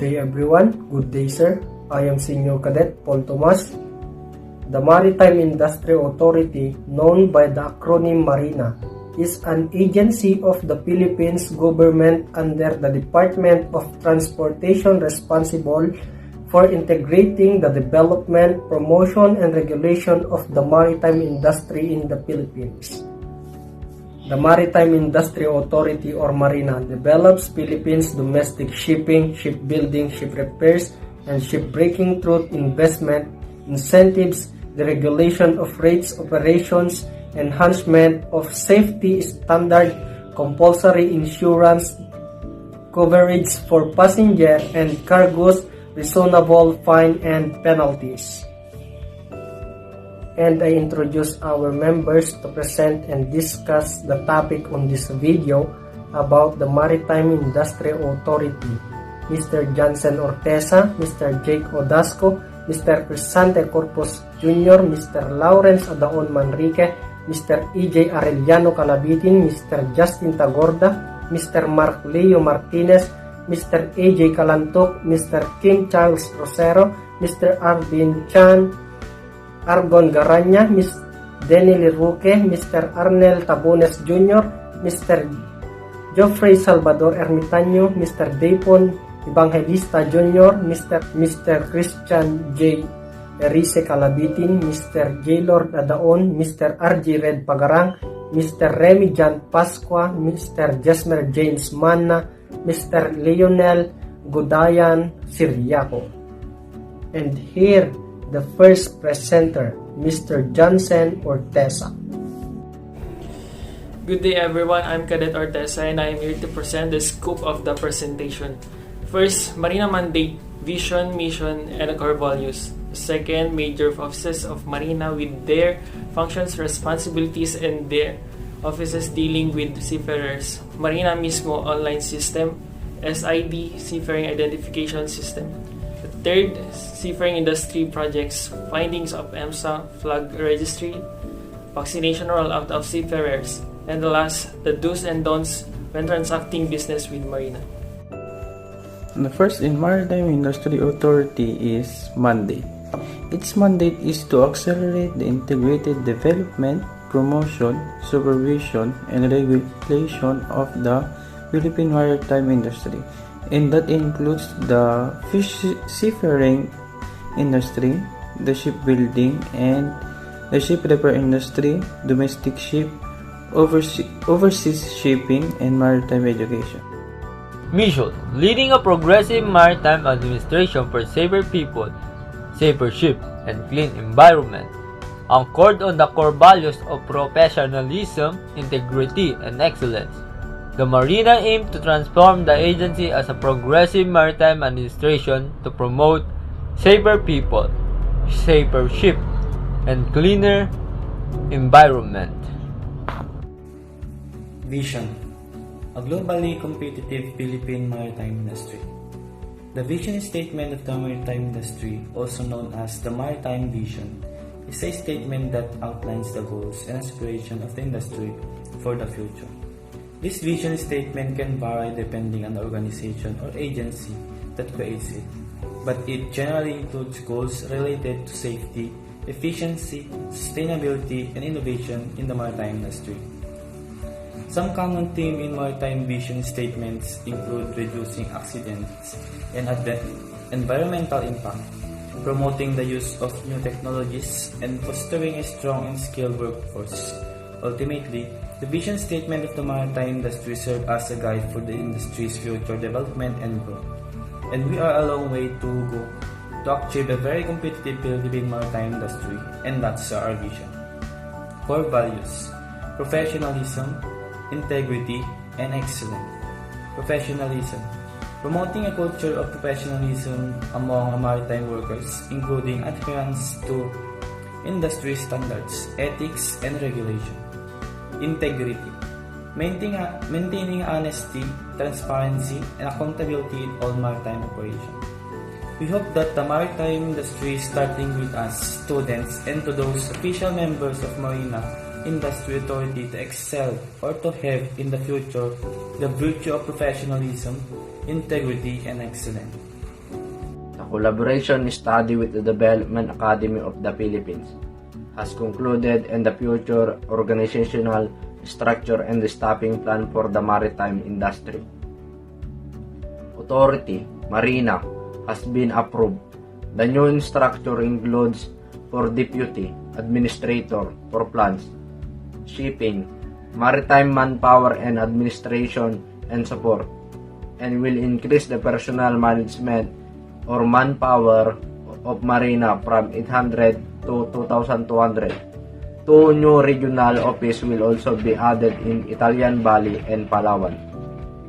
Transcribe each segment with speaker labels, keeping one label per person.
Speaker 1: day everyone. Good day sir. I am Senior Cadet Paul Tomas. The Maritime Industry Authority, known by the acronym MARINA, is an agency of the Philippines government under the Department of Transportation responsible for integrating the development, promotion, and regulation of the maritime industry in the Philippines. The Maritime Industry Authority or MARINA develops Philippines domestic shipping, shipbuilding, ship repairs, and shipbreaking through investment, incentives, the regulation of rates, operations, enhancement of safety standard, compulsory insurance coverage for passenger and cargoes, reasonable fine and penalties. And I introduce our members to present and discuss the topic on this video about the Maritime Industry Authority. Mr. Johnson Ortesa, Mr. Jake Odasco, Mr. Crisante Corpus Jr., Mr. Lawrence Adaon Manrique, Mr. EJ Arellano Calabitin, Mr. Justin Tagorda, Mr. Mark Leo Martinez, Mr. AJ Kalantok, Mr. Kim Charles Rosero, Mr. Arvin Chan, Argon Garanya, Ms. Denny Liruque, Mr. Arnel Tabones Jr., Mr. Geoffrey Salvador Ermitaño, Mr. Dapon Evangelista Jr., Mr. Christian J. Erice Calabitin, Mr. Gaylord Adaon, Mr. RG Red Pagarang, Mr. Remy Jan Pasqua, Mr. Jesmer James Manna, Mr. Leonel Godayan Siriaco. And here, the first presenter, Mr. Johnson Ortesa.
Speaker 2: Good day everyone, I'm Cadet Ortesa and I am here to present the scope of the presentation. First, Marina mandate, vision, mission, and core values. Second, major offices of Marina with their functions, responsibilities, and their offices dealing with seafarers. Marina mismo online system, SID, Seafaring Identification System. The third, seafaring industry projects, findings of EMSA, flag registry, vaccination rollout of seafarers, and the last, the do's and don'ts when transacting business with Marina.
Speaker 3: The first in Maritime Industry Authority is mandate. Its mandate is to accelerate the integrated development, promotion, supervision, and regulation of the Philippine maritime industry, and that includes the seafaring industry, the shipbuilding and the ship repair industry, domestic ship, overseas shipping, and maritime education.
Speaker 4: Mission: leading a progressive maritime administration for safer people, safer ship, and clean environment, anchored on the core values of professionalism, integrity, and excellence. The Marina aims to transform the agency as a progressive maritime administration to promote safer people, safer ship, and cleaner environment.
Speaker 5: Vision: a globally competitive Philippine maritime industry. The vision statement of the maritime industry, also known as the Maritime Vision, is a statement that outlines the goals and aspirations of the industry for the future. This vision statement can vary depending on the organization or agency that creates it, but it generally includes goals related to safety, efficiency, sustainability, and innovation in the maritime industry. Some common themes in maritime vision statements include reducing accidents and environmental impact, promoting the use of new technologies, and fostering a strong and skilled workforce. Ultimately, the vision statement of the maritime industry serves as a guide for the industry's future development and growth. And we are a long way to go to achieve a very competitive Philippine maritime industry, and that's our vision. Core values: professionalism, integrity, and excellence. Professionalism: promoting a culture of professionalism among maritime workers, including adherence to industry standards, ethics, and regulation. Integrity: maintaining honesty, transparency, and accountability in all maritime operations. We hope that the maritime industry, starting with us, students, and to those official members of Marina Industry Authority, to excel or to have in the future the virtue of professionalism, integrity, and excellence.
Speaker 6: collaboration study with the Development Academy of the Philippines has concluded, and the future organizational structure and the staffing plan for the maritime industry authority, MARINA, has been approved. The new structure includes for deputy administrator for plants, shipping, maritime manpower and administration and support, and will increase the personnel management or manpower of MARINA from 800 to 2,200. Two new regional offices will also be added in Italian Valley and Palawan.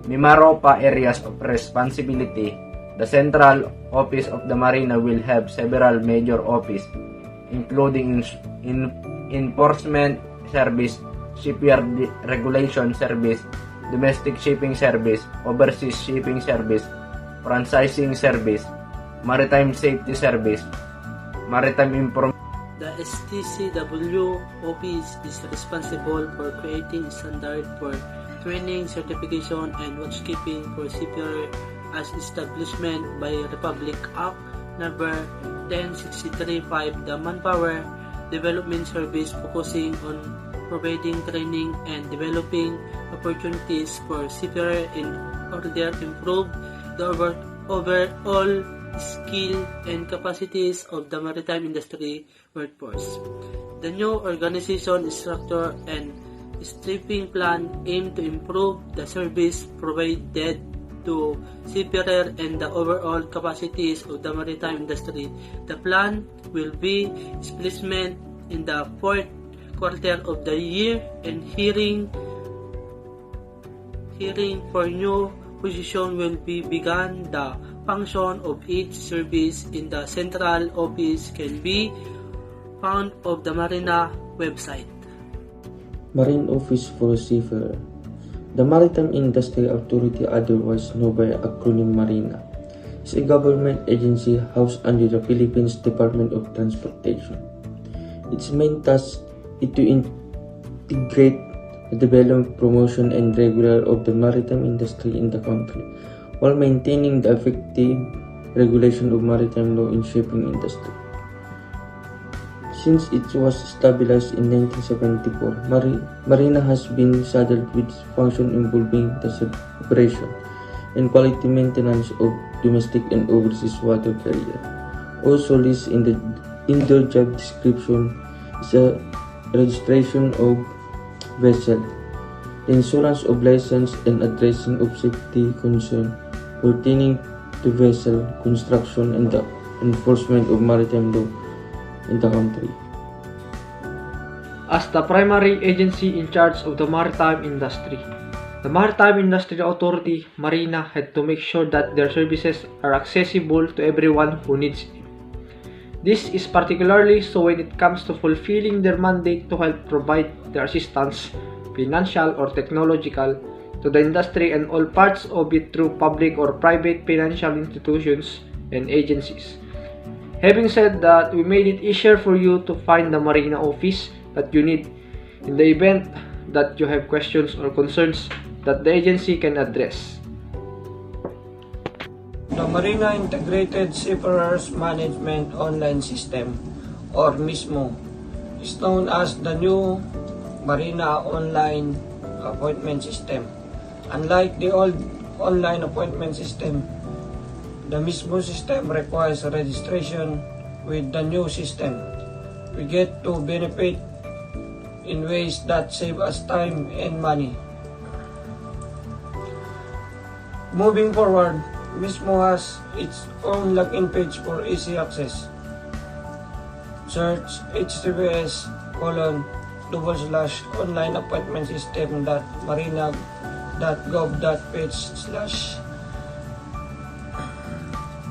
Speaker 6: Mimaropa areas of responsibility. The central office of the Marina will have several major offices, including enforcement service, shipyard regulation service, domestic shipping service, overseas shipping service, franchising service, maritime safety service, maritime information.
Speaker 7: The STCW office is responsible for creating standard for training, certification, and watchkeeping for CPR as establishment by Republic Act number 10635. The Manpower Development Service focusing on providing training and developing opportunities for CPR in order to improve the overall skill and capacities of the maritime industry workforce. The new organization structure and staffing plan aim to improve the service provided to seafarer and the overall capacities of the maritime industry. The plan will be implemented in the fourth quarter of the year, and hearing for new position will be begun. The function of each service in the central office can be found on the Marina website.
Speaker 3: Marine Office for Seafarer. The Maritime Industry Authority, otherwise known by acronym MARINA, is a government agency housed under the Philippines Department of Transportation. Its main task is to integrate the development, promotion, and regulation of the maritime industry in the country, while maintaining the effective regulation of maritime law in shipping industry. Since it was established in 1974, Marina has been saddled with functions involving the operation and quality maintenance of domestic and overseas water carrier. Also listed in their job description is a registration of vessel, insurance of license, and addressing of safety concerns pertaining to vessel construction and the enforcement of maritime law in the country.
Speaker 8: As the primary agency in charge of the maritime industry, the Maritime Industry Authority, MARINA, had to make sure that their services are accessible to everyone who needs it. This is particularly so when it comes to fulfilling their mandate to help provide their assistance, financial or technological, to the industry and all parts of it through public or private financial institutions and agencies. Having said that, we made it easier for you to find the Marina office that you need in the event that you have questions or concerns that the agency can address.
Speaker 1: The Marina Integrated Seafarers Management Online System, or MISMO, is known as the new Marina Online Appointment System. Unlike the old online appointment system, the MISMO system requires registration. With the new system, we get to benefit in ways that save us time and money. Moving forward, MISMO has its own login page for easy access. Search https://onlineappointmentsystem.marina.gov.ph/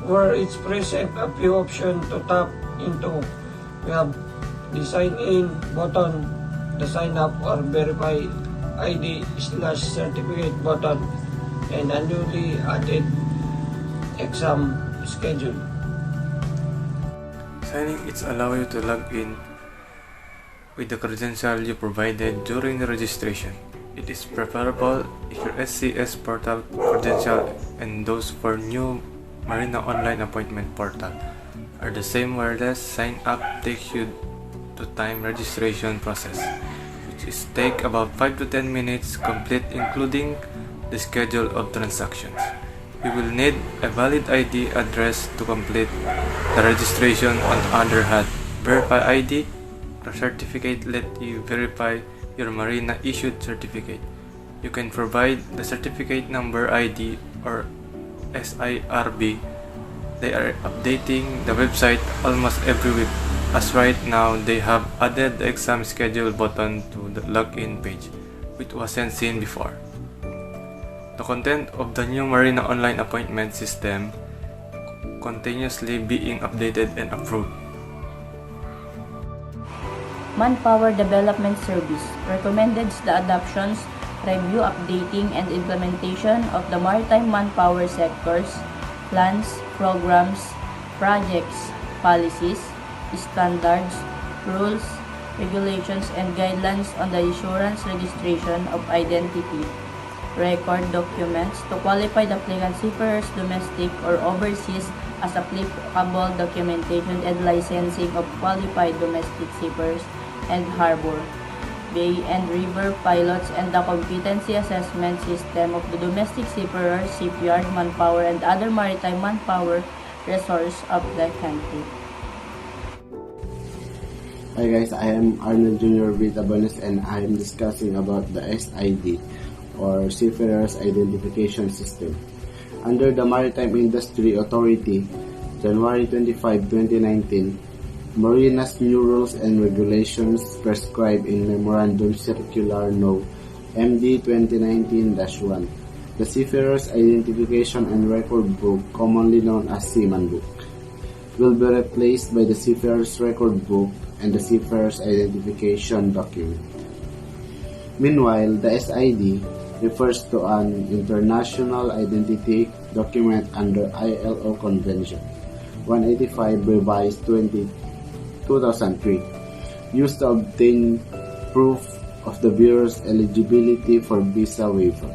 Speaker 1: where it's present a few options to tap into. We have the sign in button, the sign up or verify ID/certificate button, and a newly added exam schedule.
Speaker 9: Signing it allows you to log in with the credential you provided during the registration. It is preferable if your SCS portal credential and those for new Marina online appointment portal are the same wireless sign-up takes you to time registration process, which is take about 5 to 10 minutes complete, including the schedule of transactions. You will need a valid ID address to complete the registration. On the other hand, Verify ID, the certificate let you verify your Marina issued certificate. You can provide the certificate number ID or SIRB. They are updating the website almost every week, as right now they have added the exam schedule button to the login page, which wasn't seen before. The content of the new Marina online appointment system continuously being updated and approved.
Speaker 10: Manpower Development Service recommends the adoptions, review, updating, and implementation of the maritime manpower sectors, plans, programs, projects, policies, standards, rules, regulations, and guidelines on the insurance registration of identity, record documents to qualify the applicant seafarers domestic or overseas as applicable documentation and licensing of qualified domestic seafarers and harbor, bay and river pilots, and the competency assessment system of the domestic seafarers, shipyard manpower, and other maritime manpower resource of the country.
Speaker 11: Hi guys, I am Arnold Jr. Vitabones and I am discussing about the SID or Seafarers Identification System. Under the Maritime Industry Authority, January 25, 2019, Marina's new rules and regulations prescribed in Memorandum Circular No. MD 2019-1, the Seafarers Identification and Record Book, commonly known as Seaman Book, will be replaced by the Seafarers Record Book and the Seafarers Identification Document. Meanwhile, the SID refers to an international identity document under ILO Convention 185 revised 2003, used to obtain proof of the Bureau's eligibility for visa waiver,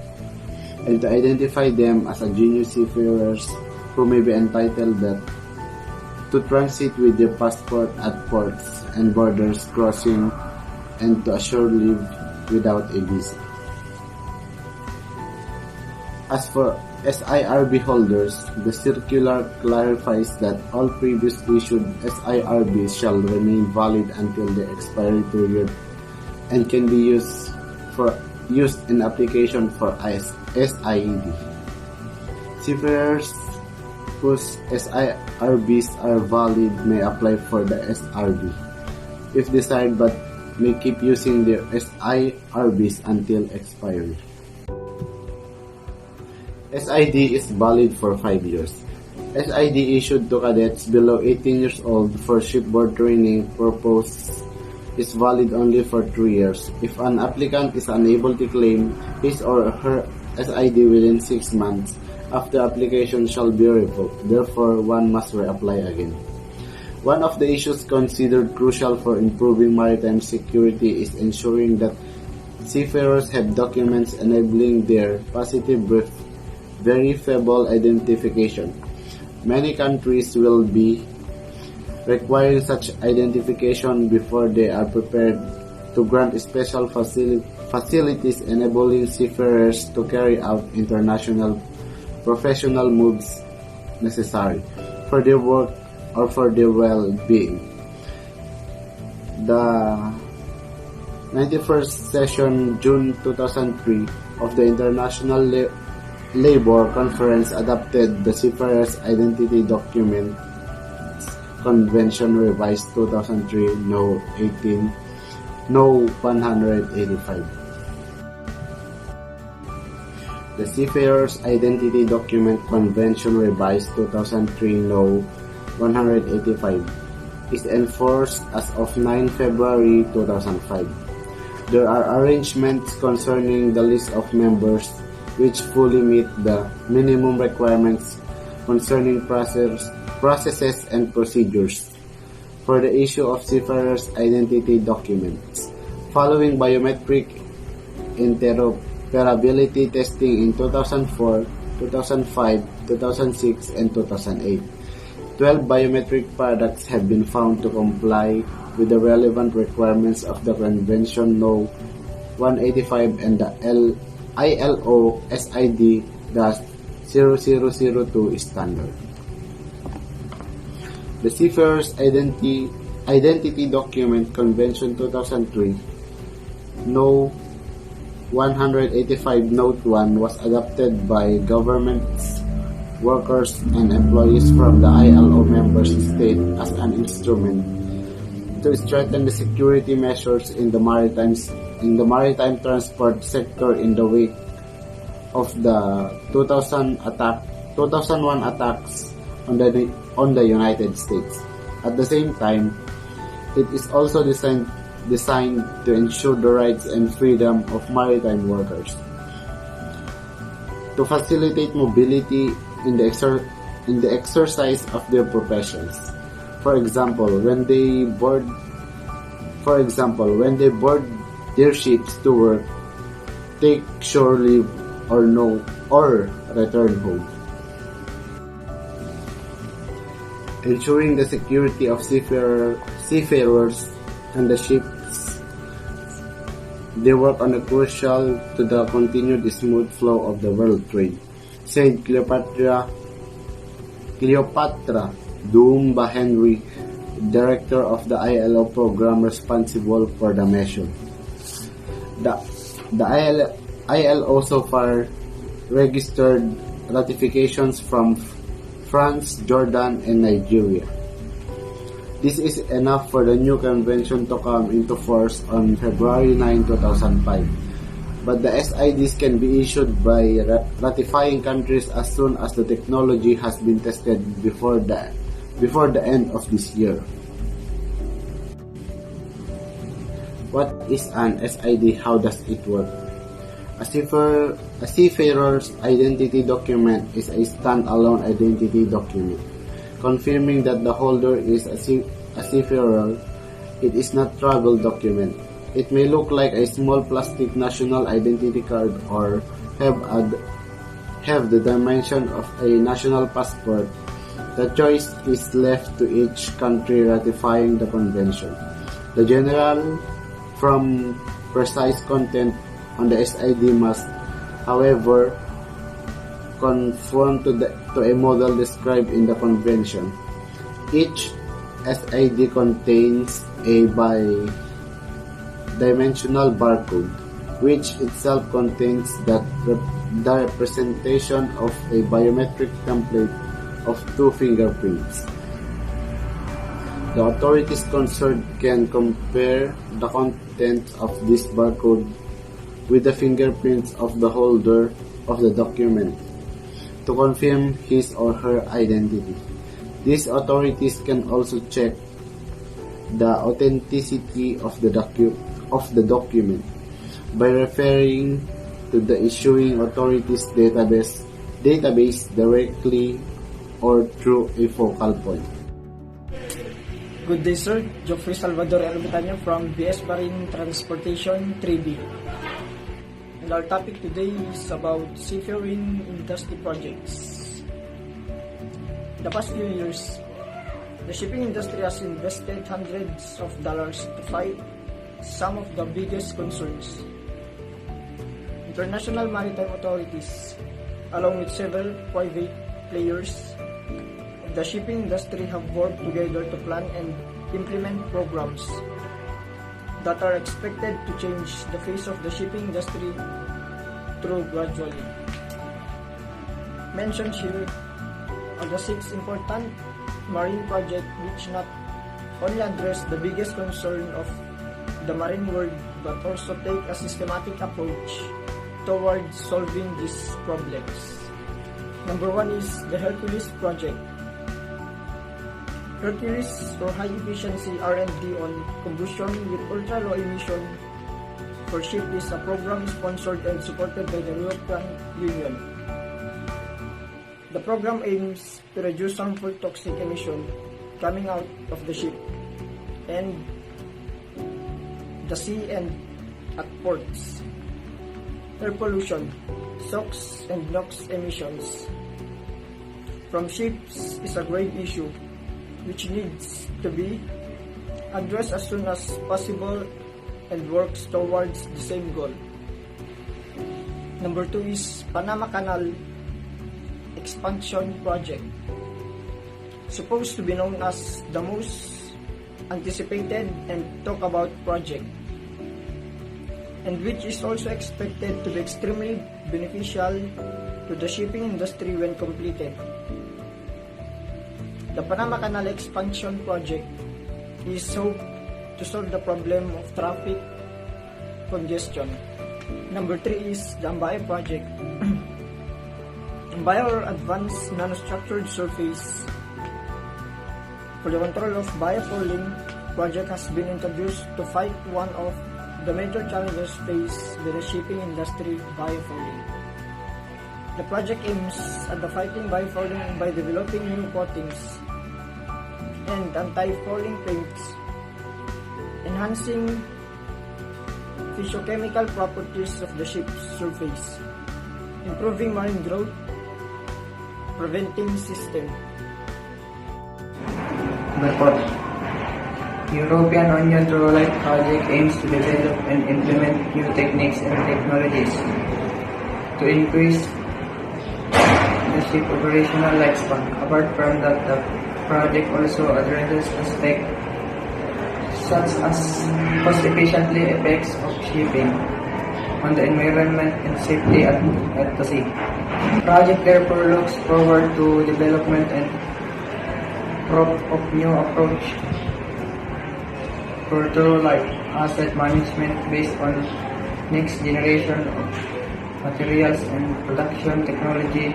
Speaker 11: and to identify them as a genuine seafarers who may be entitled to transit with their passport at ports and borders crossing and to assure leave without a visa. As for SIRB holders, the circular clarifies that all previous issued SIRBs shall remain valid until the expiry period and can be used in application for SID. Seafarers whose SIRBs are valid may apply for the SRB if desired, but may keep using their SIRBs until expiry. SID is valid for 5 years. SID issued to cadets below 18 years old for shipboard training purposes is valid only for 3 years. If an applicant is unable to claim his or her SID within 6 months, after application shall be revoked. Therefore, one must reapply again. One of the issues considered crucial for improving maritime security is ensuring that seafarers have documents enabling their positive verifiable identification. Many countries will be requiring such identification before they are prepared to grant special facilities enabling seafarers to carry out international professional moves necessary for their work or for their well-being. The 91st session, June 2003, of the International Labor Conference adopted the Seafarers Identity Document Convention revised 2003 No. 185. The Seafarers Identity Document Convention revised 2003 No. 185 is enforced as of 9 February 2005. There are arrangements concerning the list of members which fully meet the minimum requirements concerning processes and procedures for the issue of seafarers' identity documents. Following biometric interoperability testing in 2004, 2005, 2006, and 2008. 12 biometric products have been found to comply with the relevant requirements of the Convention No. 185 and the ILO SID-0002 standard. The Seafarer's Identity Document Convention 2003 No. 185 Note 1 was adopted by governments, workers, and employees from the ILO member state as an instrument to strengthen the security measures in the maritime transport sector in the wake of the 2001 attacks on the United States. At the same time, it is also designed to ensure the rights and freedom of maritime workers, to facilitate mobility in the exercise of their professions. For example, when they board their ships to work, take shore leave, or return home. Ensuring the security of seafarers and the ships they work on a crucial to the continued smooth flow of the world trade. Saint Cleopatra Dumba Henry, director of the ILO program responsible for the measure. The ILO so far registered ratifications from France, Jordan, and Nigeria. This is enough for the new convention to come into force on February 9, 2005. But the SIDs can be issued by ratifying countries as soon as the technology has been tested before the end of this year. What is an SID? How does it work? A seafarer's identity document is a stand-alone identity document, confirming that the holder is a seafarer. It is not travel document. It may look like a small plastic national identity card or have the dimension of a national passport. The choice is left to each country ratifying the convention. The general from precise content on the SID must, however, conform to a model described in the convention. Each SID contains a bidimensional barcode, which itself contains the representation of a biometric template of 2 fingerprints. The authorities concerned can compare the contents of this barcode with the fingerprints of the holder of the document to confirm his or her identity. These authorities can also check the authenticity of the document by referring to the issuing authority's database directly or through a focal point.
Speaker 12: Good day, sir. Geoffrey Salvador Elbitania from BS Marine Transportation 3B. And our topic today is about seafaring industry projects. In the past few years, the shipping industry has invested hundreds of dollars to fight some of the biggest concerns. International maritime authorities, along with several private players of the shipping industry, have worked together to plan and implement programs that are expected to change the face of the shipping industry through gradually. Mentioned here are the 6 important marine projects which not only address the biggest concern of the marine world but also take a systematic approach towards solving these problems. Number 1 is the Hercules project. Hercules, for high efficiency R&D on combustion with ultra low emission for ship, is a program sponsored and supported by the European Union. The program aims to reduce harmful toxic emission coming out of the ship and the sea and at ports. Air pollution, SOx and NOx emissions from ships is a grave issue which needs to be addressed as soon as possible and works towards the same goal. Number 2 is Panama Canal Expansion Project, supposed to be known as the most anticipated and talked about project, and which is also expected to be extremely beneficial to the shipping industry when completed. The Panama Canal Expansion Project is hoped to solve the problem of traffic congestion. Number 3 is the Ambayo Project. Ambayo or Advanced Nanostructured Surface for the control of biofouling project has been introduced to fight one of the major challenges faced by the shipping industry, biofouling. The project aims at the fighting biofouling by developing new coatings and anti-fouling paints, enhancing physiochemical properties of the ship's surface, improving marine growth, preventing system.
Speaker 13: Report. European Union Light Project aims to develop and implement new techniques and technologies to increase the ship operational lifespan. Apart from that, the project also addresses aspects such as cost-efficiently effects of shipping on the environment and safety at the sea. The project therefore looks forward to development and of new approach for thorough life asset management based on next generation of materials and production technology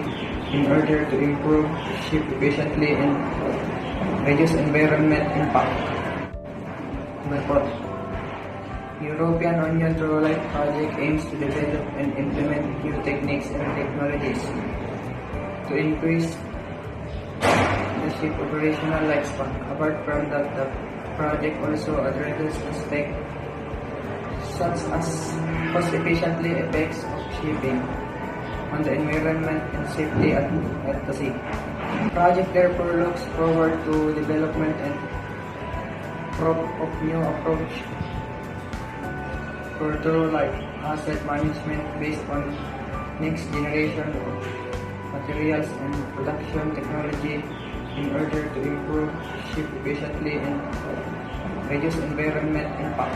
Speaker 13: in order to improve ship efficiently and reduce environment impact. Report. European Union Light Project aims to develop and implement new techniques and technologies to increase the ship operational lifespan. Apart from that, the project also addresses aspects such as cost-efficiently effects of shipping on the environment and safety at the sea. The project therefore looks forward to development and of new approach for thorough life asset management based on next generation of materials and production technology in order to improve ship efficiently and reduce environment impact.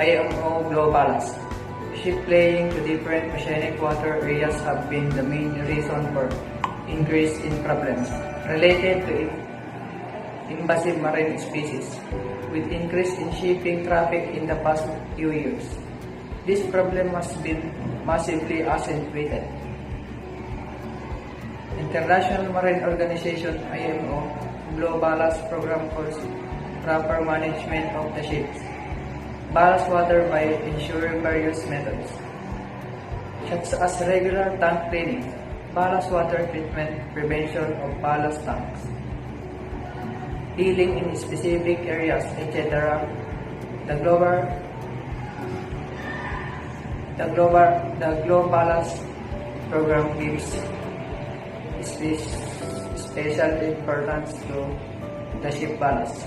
Speaker 13: IMO Globalance. Ship playing to different oceanic water areas have been the main reason for increase in problems related to invasive marine species, with increase in shipping traffic in the past few years. This problem has been massively accentuated. International Marine Organization IMO Global Ballast Program calls proper management of the ships ballast water by ensuring various methods, such as regular tank cleaning, ballast water treatment, prevention of ballast tanks, dealing in specific areas, etc. The Global Ballast Program gives special importance to the ship ballast,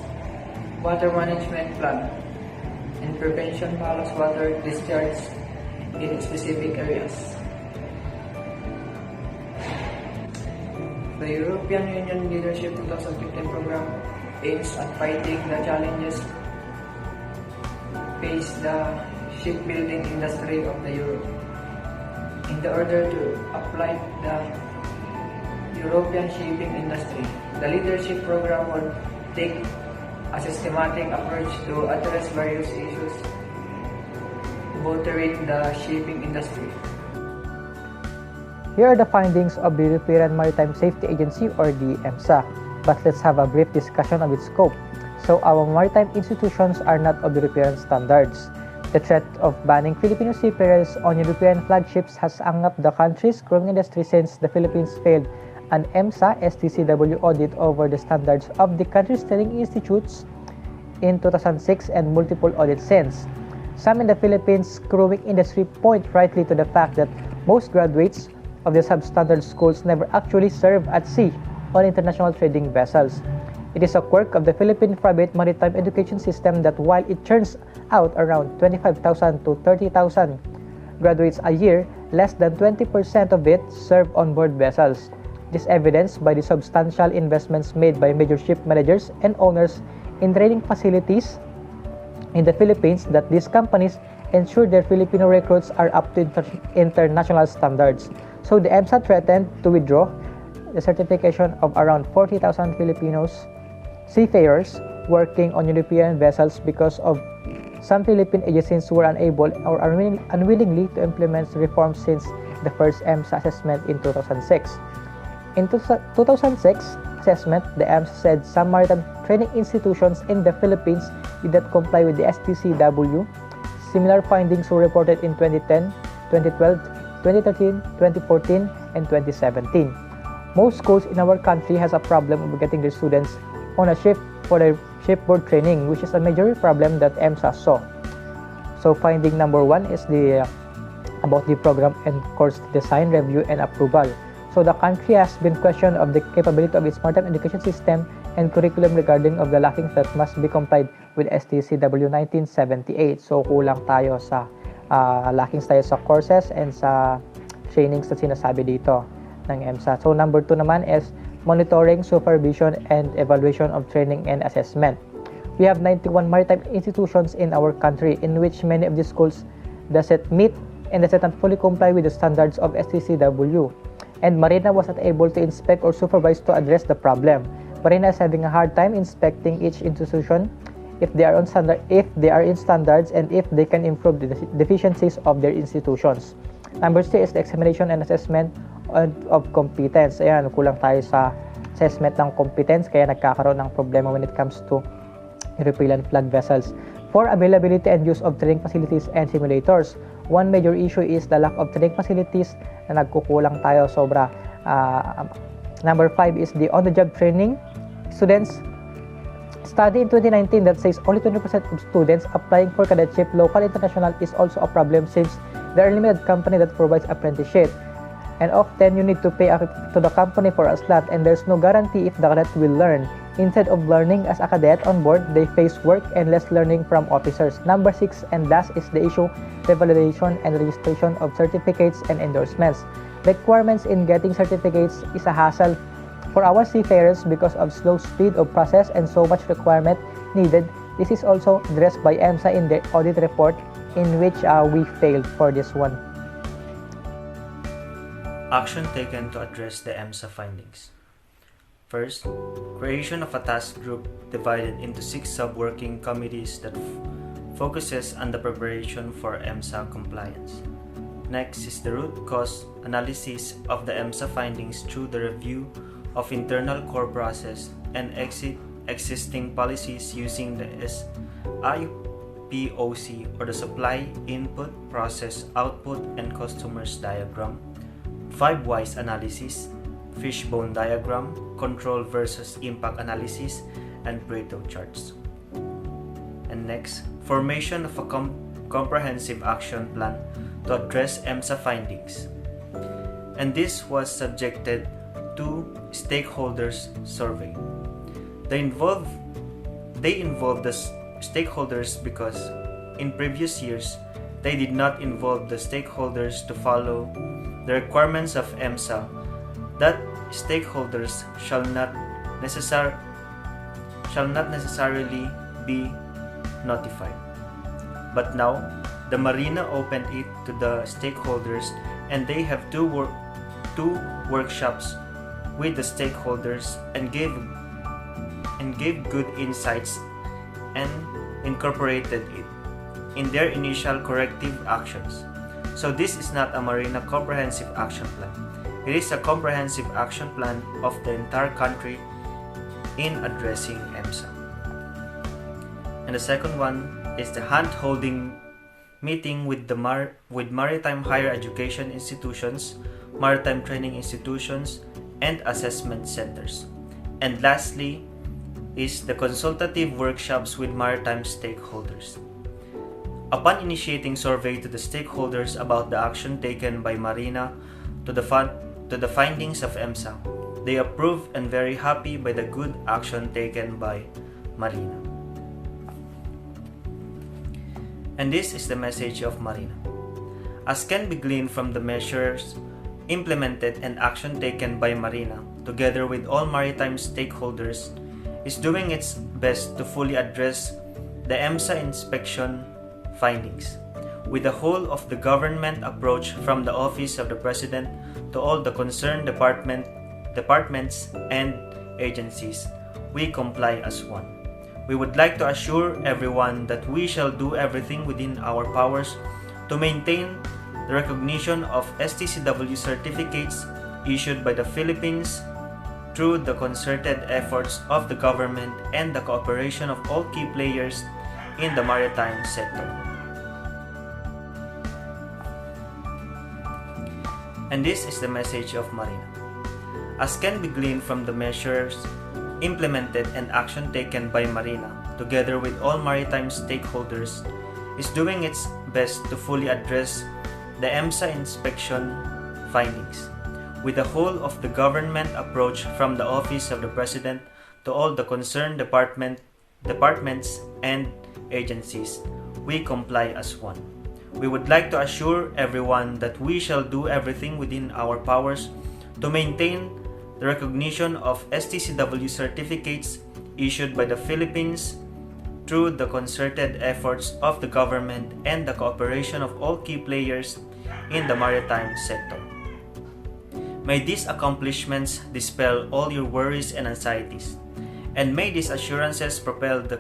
Speaker 13: water management plan, and prevention ballast water discharge in specific areas. The European Union Leadership 2015 program aims at fighting the challenges faced the shipbuilding industry of the Europe. In order to apply the European shipping industry, the leadership program will take a systematic approach to address various issues bordering the shipping industry.
Speaker 14: Here are the findings of the European Maritime Safety Agency or the EMSA, but let's have a brief discussion of its scope. So our maritime institutions are not of European standards. The threat of banning Filipino seafarers on European flagships has hung up the country's growing industry since the Philippines failed an EMSA STCW audit over the standards of the country's training institutes in 2006 and multiple audits since. Some in the Philippines crewing industry point rightly to the fact that most graduates of the substandard schools never actually serve at sea on international trading vessels. It is a quirk of the Philippine private maritime education system that while it churns out around 25,000 to 30,000 graduates a year, less than 20% of it serve on board vessels. This is evidenced by the substantial investments made by major ship managers and owners in training facilities in the Philippines that these companies ensure their Filipino recruits are up to international standards. So the EMSA threatened to withdraw the certification of around 40,000 Filipinos seafarers working on European vessels because of some Philippine agencies were unable or unwillingly to implement reforms since the first EMSA assessment in 2006. In 2006 assessment, the EMSA said some maritime training institutions in the Philippines did not comply with the STCW. Similar findings were reported in 2010, 2012, 2013, 2014, and 2017. Most schools in our country has a problem of getting their students on a ship for their shipboard training, which is a major problem that EMSA saw. So finding number 1 is about the program and course design, review, and approval. So the country has been questioned of the capability of its maritime education system and curriculum regarding of the lacking that must be complied with STCW 1978. So kulang tayo sa lackings tayo sa courses and sa trainings na sinasabi dito ng EMSA. So number 2 naman is monitoring, supervision, and evaluation of training and assessment. We have 91 maritime institutions in our country in which many of the schools doesn't meet and does not fully comply with the standards of STCW. And Marina was not able to inspect or supervise to address the problem. Marina is having a hard time inspecting each institution if they are in standards and if they can improve the deficiencies of their institutions. Number 3 is the examination and assessment of competence. Ayan, kulang tayo sa assessment ng competence kaya nagkakaroon ng problema when it comes to European flag vessels. For availability and use of training facilities and simulators, one major issue is the lack of training facilities na nagkukulang tayo sobra. Number 5 is the on-the-job training. Students study in 2019 that says only 20% of students applying for cadetship, local international, is also a problem since there are limited company that provides apprenticeship. And often you need to pay to the company for a slot and there's no guarantee if the cadet will learn. Instead of learning as a cadet on board, they face work and less learning from officers. Number 6 and last is the issue the validation and registration of certificates and endorsements. Requirements in getting certificates is a hassle for our seafarers because of slow speed of process and so much requirement needed. This is also addressed by EMSA in the audit report in which we failed for this one.
Speaker 5: Action taken to address the EMSA findings. First, creation of a task group divided into 6 sub-working committees that focuses on the preparation for EMSA compliance. Next is the root cause analysis of the EMSA findings through the review of internal core process and existing policies using the SIPOC or the supply, input, process, output, and customers diagram. 5 whys analysis, fishbone diagram, control versus impact analysis, and Pareto charts. And next, formation of a comprehensive action plan to address EMSA findings. And this was subjected to stakeholders survey. They involved the stakeholders because in previous years they did not involve the stakeholders to follow the requirements of EMSA, that stakeholders shall not necessarily be notified. But now, the Marina opened it to the stakeholders and they have two workshops with the stakeholders and gave good insights and incorporated it in their initial corrective actions. So this is not a Marina comprehensive action plan. It is a comprehensive action plan of the entire country in addressing EMSA. And the second one is the hand-holding meeting with maritime higher education institutions, maritime training institutions, and assessment centers. And lastly is the consultative workshops with maritime stakeholders.
Speaker 15: Upon initiating survey to the stakeholders about the action taken by Marina to the findings of EMSA, they approve and very happy by the good action taken by Marina. And this is the message of Marina. As can be gleaned from the measures implemented and action taken by Marina, together with all maritime stakeholders, is doing its best to fully address the EMSA inspection findings, with the whole of the government approach from the Office of the President to all the concerned departments and agencies. We comply as one. We would like to assure everyone that we shall do everything within our powers to maintain the recognition of STCW certificates issued by the Philippines through the concerted efforts of the government and the cooperation of all key players in the maritime sector. And this is the message of Marina. As can be gleaned from the measures implemented and action taken by Marina, together with all maritime stakeholders, is doing its best to fully address the EMSA inspection findings, with the whole of the government approach from the Office of the President to all the concerned departments and agencies. We comply as one. We would like to assure everyone that we shall do everything within our powers to maintain the recognition of STCW certificates issued by the Philippines through the concerted efforts of the government and the cooperation of all key players in the maritime sector. May these accomplishments dispel all your worries and anxieties, and may these assurances propel the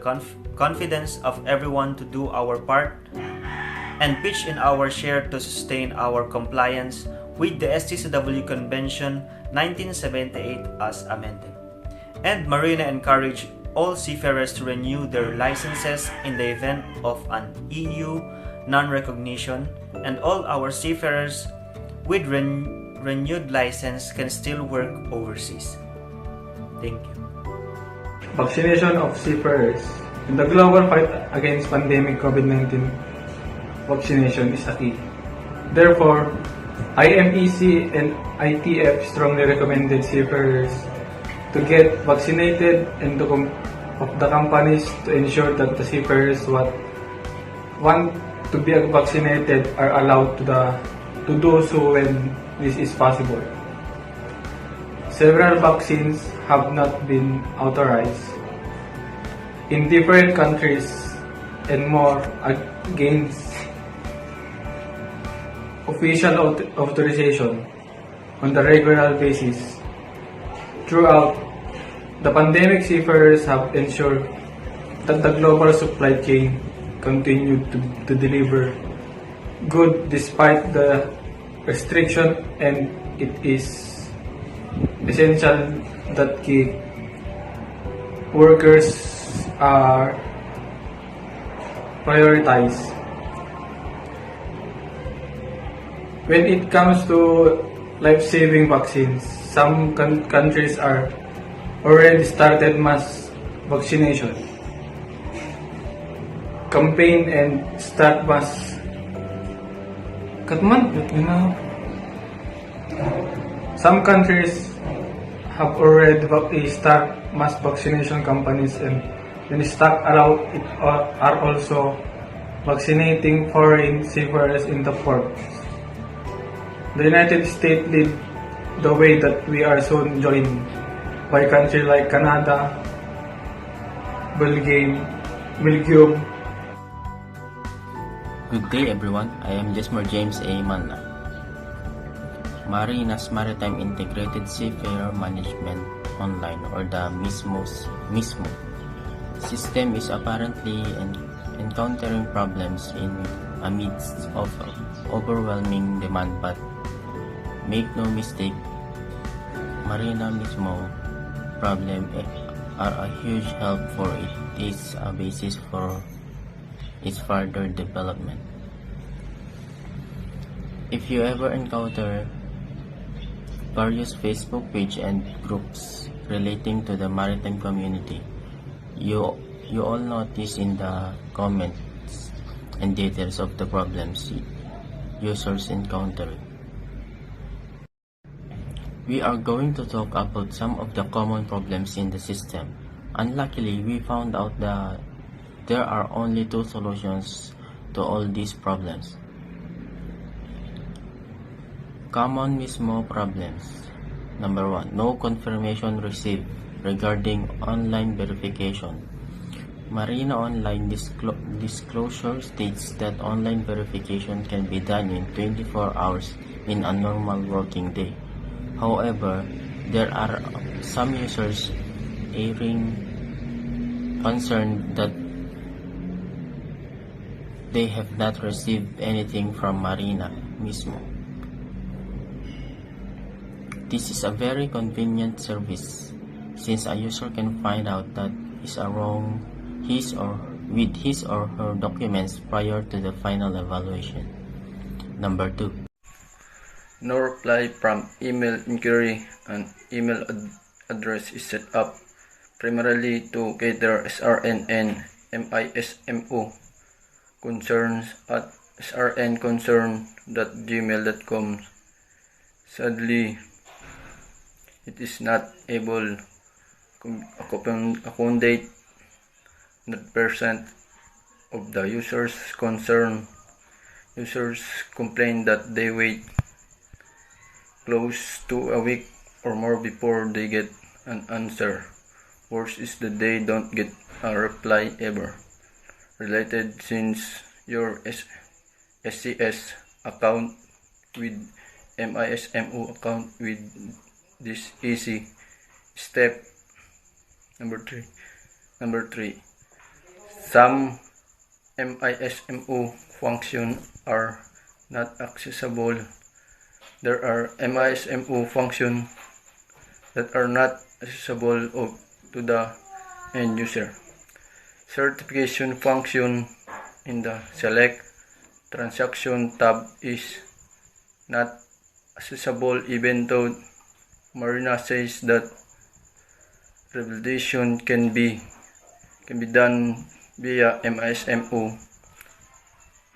Speaker 15: confidence of everyone to do our part and pitch in our share to sustain our compliance with the STCW Convention 1978 as amended. And Marina encourage all seafarers to renew their licenses in the event of an EU non-recognition, and all our seafarers with renewed license can still work overseas. Thank you.
Speaker 16: Vaccination of seafarers. In the global fight against pandemic COVID-19, vaccination is a key. Therefore, IMEC and ITF strongly recommended seafarers to get vaccinated and of the companies to ensure that the seafarers what want to be vaccinated are allowed to do so when this is possible. Several vaccines have not been authorized in different countries and more against official authorization on the regular basis. Throughout the pandemic, seafarers have ensured that the global supply chain continued to deliver good despite the restriction, and it is essential that key workers are prioritized. When it comes to life-saving vaccines, some countries are already started mass vaccination campaign and start mass. Some countries have already start mass vaccination campaigns, and when stock allowed, it are also vaccinating foreign seafarers in the ports. The United States lead the way that we are soon joined by countries like Canada, Belgium.
Speaker 17: Good day everyone, I am Jesmer James A. Manna. Marina's Maritime Integrated Seafarer Management Online, or the MISMO system is apparently encountering problems in amidst of overwhelming demand, but make no mistake, Marina MISMO problem are a huge help for it. It is a basis for its further development. If you ever encounter various Facebook pages and groups relating to the maritime community, you all notice in the comments and details of the problems users encounter. We are going to talk about some of the common problems in the system. Unluckily, we found out that there are only two solutions to all these problems. Common mismo problems. Number 1. No confirmation received regarding online verification. Marina Online disclosure states that online verification can be done in 24 hours in a normal working day. However, there are some users airing concern that they have not received anything from Marina mismo. This is a very convenient service since a user can find out that is wrong with his or her documents prior to the final evaluation. Number 2.
Speaker 3: No reply from email inquiry. An email address is set up primarily to cater SRN and MISMO concerns at srnconcern.gmail.com. Sadly, it is not able to accommodate 100% of the users concerned. Users complain that they wait close to a week or more before they get an answer. Worse is that they don't get a reply ever. Related, since your SCS account with MISMO account with this easy step. Number 3. Some MISMO functions are not accessible. There are MISMO functions that are not accessible to the end user. Certification function in the Select Transaction tab is not accessible, even though Marina says that validation can be done via MISMO.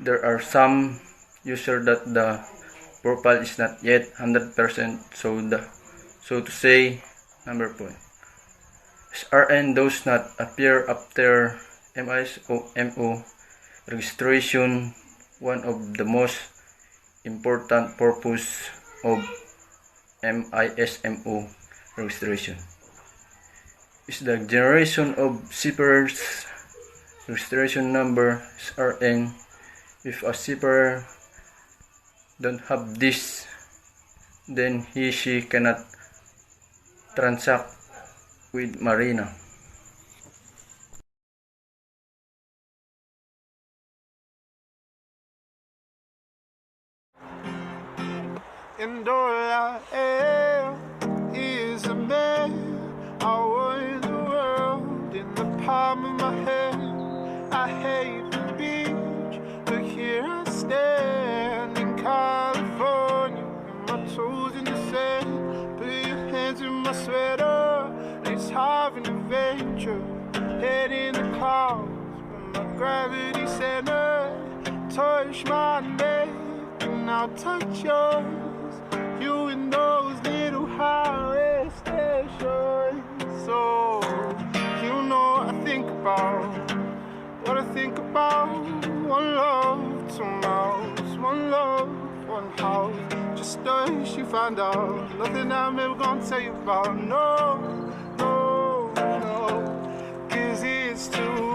Speaker 3: There are some users that the profile is not yet 100%, so to say. Number 4. SRN does not appear after MISMO registration. One of the most important purpose of MISMO registration is the generation of separate registration number SRN. If a separer don't have this, then she cannot transact with Marina.
Speaker 18: And all I am is a man. I want the world in the palm of my hand. I hate the beach, but here I stand in California, and my toes in the sand. Put your hands in my sweater. Let's have an adventure. Head in the clouds, but my gravity center. Touch my neck, and I'll touch yours. You in those little highway stations. So you know I think about what I think about. One love, 2 miles. One love, 1 house. Just as you find out nothing I'm ever gonna tell you about. No, no, no, 'cause it's too